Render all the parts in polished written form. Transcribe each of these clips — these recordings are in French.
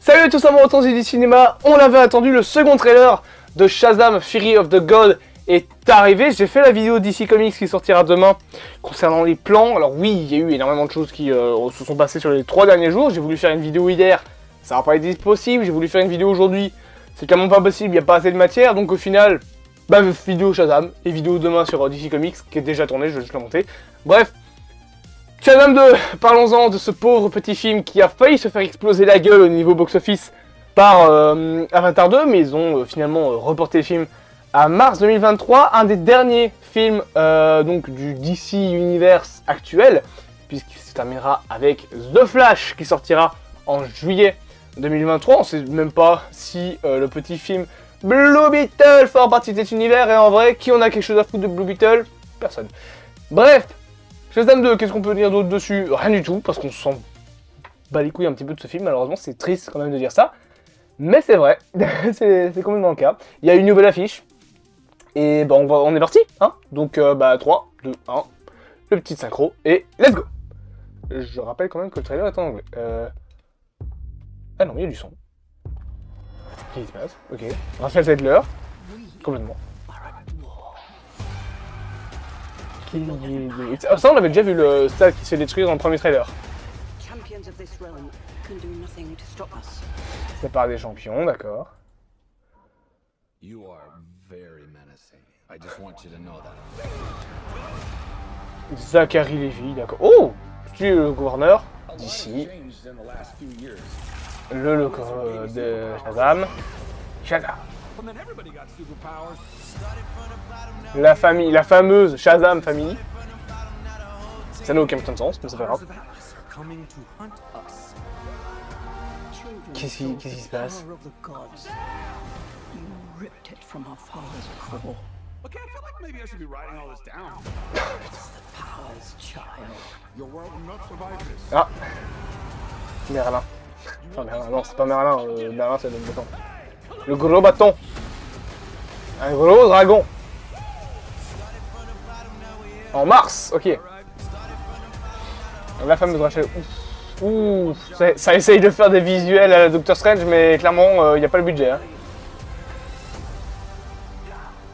Salut à tous amoureux du cinéma, on avait attendu, le second trailer de Shazam Fury of the God est arrivé. J'ai fait la vidéo DC Comics qui sortira demain concernant les plans. Alors oui, il y a eu énormément de choses qui se sont passées sur les 3 derniers jours. J'ai voulu faire une vidéo hier, ça n'a pas été possible. J'ai voulu faire une vidéo aujourd'hui, c'est clairement pas possible, il n'y a pas assez de matière. Donc au final, vidéo Shazam et vidéo demain sur DC Comics qui est déjà tournée, je vais juste la monter. Bref. Shazam 2, parlons-en de ce pauvre petit film qui a failli se faire exploser la gueule au niveau box-office par Avatar 2, mais ils ont finalement reporté le film à mars 2023, un des derniers films donc du DC Universe actuel, puisqu'il se terminera avec The Flash qui sortira en juillet 2023. On ne sait même pas si le petit film Blue Beetle fera partie de cet univers, et en vrai, qui en a quelque chose à foutre de Blue Beetle? Personne. Bref. Shazam 2, qu'est-ce qu'on peut dire d'autre dessus? Rien du tout, parce qu'on se sent bat les couilles un petit peu de ce film, malheureusement, c'est triste quand même de dire ça. Mais c'est vrai, c'est complètement le cas. Il y a une nouvelle affiche, et on est parti, hein. Donc 3, 2, 1, le petit synchro, et let's go. Je rappelle quand même que le trailer est en anglais. Ah non, il y a du son. Qu'est-ce qui se passe? Ok. Raphaël Zedler, complètement. Ça, on avait déjà vu le stade qui se fait détruire dans le premier trailer. C'est par des champions, d'accord. Zachary Levi, d'accord. Oh! Tu es le gouverneur d'ici. Le logo de Shazam. Shazam. La famille, la fameuse Shazam Family. Ça n'a aucun putain de sens, mais c'est pas grave. Qu'est-ce qui se passe? Ah, Merlin. Enfin Merlin, non c'est pas Merlin, Merlin c'est le bâton. Le gros bâton. Un gros dragon. En mars, ok. La fameuse Rachel. Ouh, ça essaye de faire des visuels à la Doctor Strange, mais clairement, il n'y a pas le budget. Hein.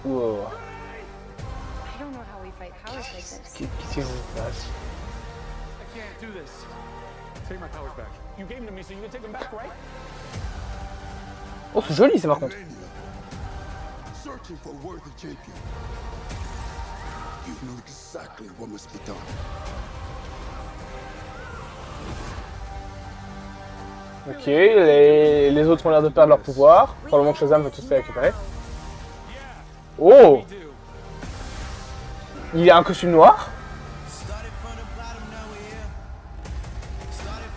Wow. Qu'est-ce qui se passe? Oh, c'est joli, ça par contre. Ok, les autres ont l'air de perdre leur pouvoir. Probablement que Shazam va tous les récupérer. Oh! Il a un costume noir.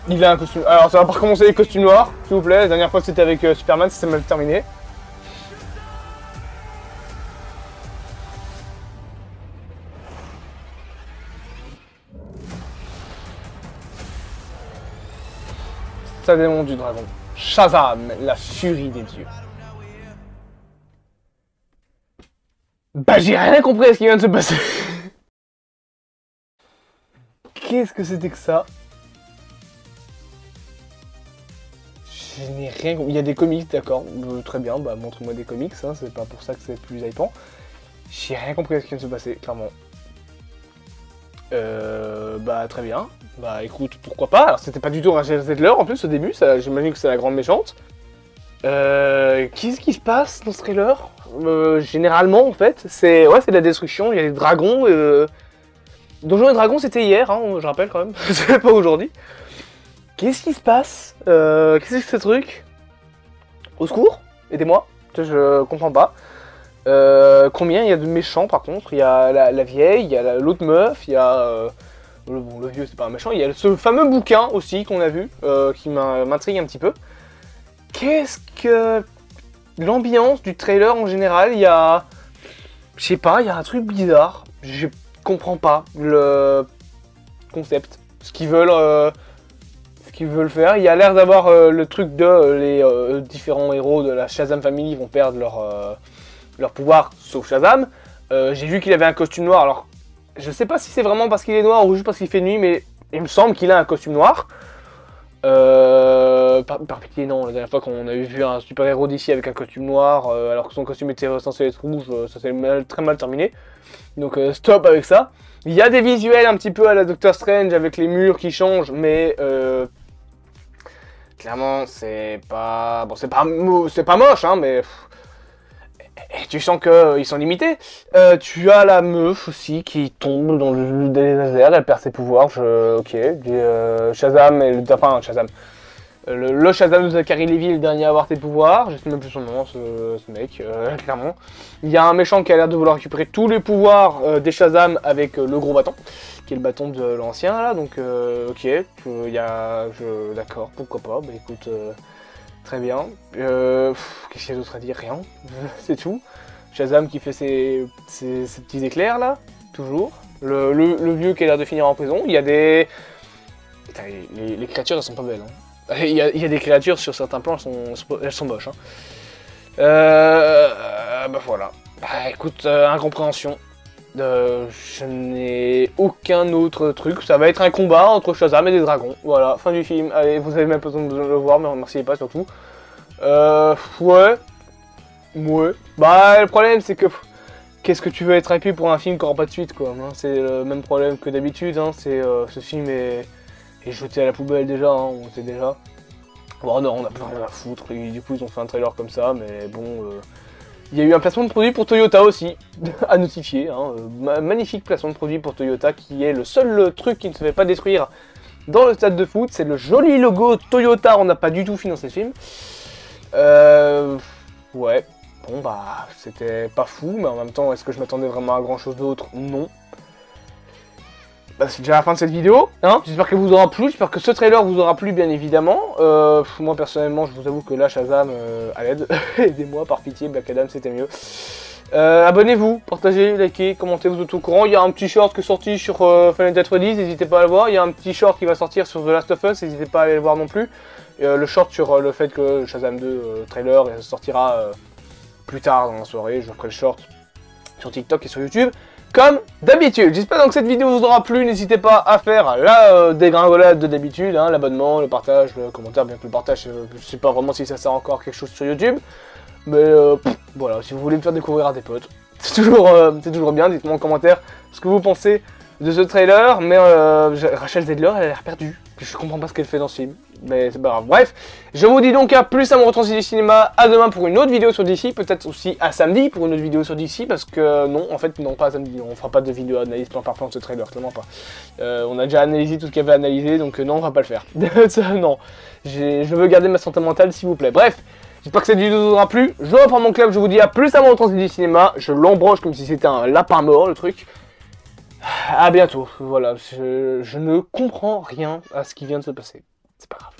Il a un costume... Alors ça va pas recommencer les costumes noirs, s'il vous plaît. La dernière fois c'était avec Superman, ça s'est mal terminé. Ça démon du dragon. Shazam, la furie des dieux. J'ai rien compris à ce qui vient de se passer. Qu'est-ce que c'était que ça? Je n'ai rien compris. Il y a des comics, d'accord. Très bien, montre-moi des comics, hein. C'est pas pour ça que c'est plus hypant. J'ai rien compris à ce qui vient de se passer, clairement. Très bien. Écoute, pourquoi pas. Alors c'était pas du tout Rachel Zegler en plus au début, j'imagine que c'est la grande méchante. Qu'est-ce qui se passe dans ce trailer? Généralement en fait, c'est de la destruction, il y a des dragons. Donjons et Dragons c'était hier, hein, je rappelle quand même, c'est pas aujourd'hui. Qu'est-ce qui se passe? Qu'est-ce que c'est ce truc? Au secours? Aidez-moi, je comprends pas. Combien il y a de méchants par contre? Il y a la vieille, il y a l'autre meuf, il y a... le vieux c'est pas un méchant, il y a ce fameux bouquin aussi qu'on a vu, qui m'intrigue un petit peu. Qu'est-ce que... L'ambiance du trailer en général, il y a... Je sais pas, il y a un truc bizarre. Je comprends pas le concept. Ce qu'ils veulent faire. Il y a l'air d'avoir le truc de les différents héros de la Shazam Family vont perdre leur pouvoir, sauf Shazam. J'ai vu qu'il avait un costume noir, alors je sais pas si c'est vraiment parce qu'il est noir ou juste parce qu'il fait nuit, mais il me semble qu'il a un costume noir. Par pitié, non, la dernière fois qu'on avait vu un super-héros d'ici avec un costume noir, alors que son costume était censé être rouge, ça s'est très mal terminé. Donc stop avec ça. Il y a des visuels un petit peu à la Doctor Strange avec les murs qui changent, mais clairement c'est pas... Bon, c'est pas moche, hein, mais... Et tu sens qu'ils sont limités. Tu as la meuf aussi qui tombe dans le désert, elle perd ses pouvoirs. Ok. Shazam, enfin Shazam. Le Shazam de Zachary Levi, le dernier à avoir tes pouvoirs. Je sais même plus son nom, ce mec, clairement. Il y a un méchant qui a l'air de vouloir récupérer tous les pouvoirs des Shazam avec le gros bâton, qui est le bâton de l'ancien là. Donc, ok. D'accord, pourquoi pas. Bah écoute. Très bien. Qu'est-ce qu'il y a d'autre à dire? Rien. C'est tout. Shazam qui fait ses petits éclairs là. Toujours. Le vieux qui a l'air de finir en prison. Il y a des... Putain, les créatures elles sont pas belles. Hein. Il y a des créatures sur certains plans, elles sont moches. Hein. Bah voilà. Bah écoute, incompréhension. Je n'ai aucun autre truc. Ça va être un combat entre Shazam et des dragons. Voilà, fin du film. Allez, vous avez même pas besoin de le voir, mais remerciez pas surtout. Ouais. Bah, le problème, c'est que... Qu'est-ce que tu veux être hypé pour un film qui aura pas de suite, quoi. Hein, c'est le même problème que d'habitude. Hein, ce film est jeté à la poubelle déjà, hein, on sait déjà. Bon, non, on a plus rien à foutre. Et du coup, ils ont fait un trailer comme ça, mais bon... Il y a eu un placement de produit pour Toyota aussi, à notifier. Hein. Magnifique placement de produit pour Toyota, qui est le seul truc qui ne se fait pas détruire dans le stade de foot. C'est le joli logo Toyota, on n'a pas du tout financé le film. Ouais, bon bah, c'était pas fou, mais en même temps, est-ce que je m'attendais vraiment à grand chose d'autre? Non. Bah, c'est déjà la fin de cette vidéo, hein. J'espère qu'elle vous aura plu, j'espère que ce trailer vous aura plu bien évidemment. Moi personnellement je vous avoue que là Shazam à l'aide, aidez-moi par pitié, Black Adam c'était mieux. Abonnez-vous, partagez, likez, commentez, vous êtes au courant. Il y a un petit short qui est sorti sur Final Fantasy, n'hésitez pas à le voir. Il y a un petit short qui va sortir sur The Last of Us, n'hésitez pas à aller le voir non plus. Le short sur le fait que Shazam 2 trailer sortira plus tard dans la soirée, je ferai le short sur TikTok et sur YouTube. Comme d'habitude, j'espère donc que cette vidéo vous aura plu, n'hésitez pas à faire la dégringolade de d'habitude, hein, l'abonnement, le partage, le commentaire, bien que le partage, je sais pas vraiment si ça sert encore quelque chose sur YouTube, mais voilà, si vous voulez me faire découvrir à des potes, c'est toujours bien, dites-moi en commentaire ce que vous pensez de ce trailer, mais Rachel Zegler, elle a l'air perdue, je comprends pas ce qu'elle fait dans ce film, mais c'est pas grave. Bref, je vous dis donc à plus à mon retour sur DC Cinéma, à demain pour une autre vidéo sur DC, peut-être aussi à samedi pour une autre vidéo sur DC, parce que non, en fait, non, pas samedi, on fera pas de vidéo analyse plan par plan de ce trailer, clairement pas. On a déjà analysé tout ce qu'il y avait à analyser, donc non, on va pas le faire. Non, je veux garder ma santé mentale, s'il vous plaît. Bref, j'espère que cette vidéo vous aura plu, je reprends mon club, je vous dis à plus à mon retour sur DC Cinéma, je l'embroche comme si c'était un lapin mort, le truc. À bientôt, voilà, je ne comprends rien à ce qui vient de se passer, c'est pas grave.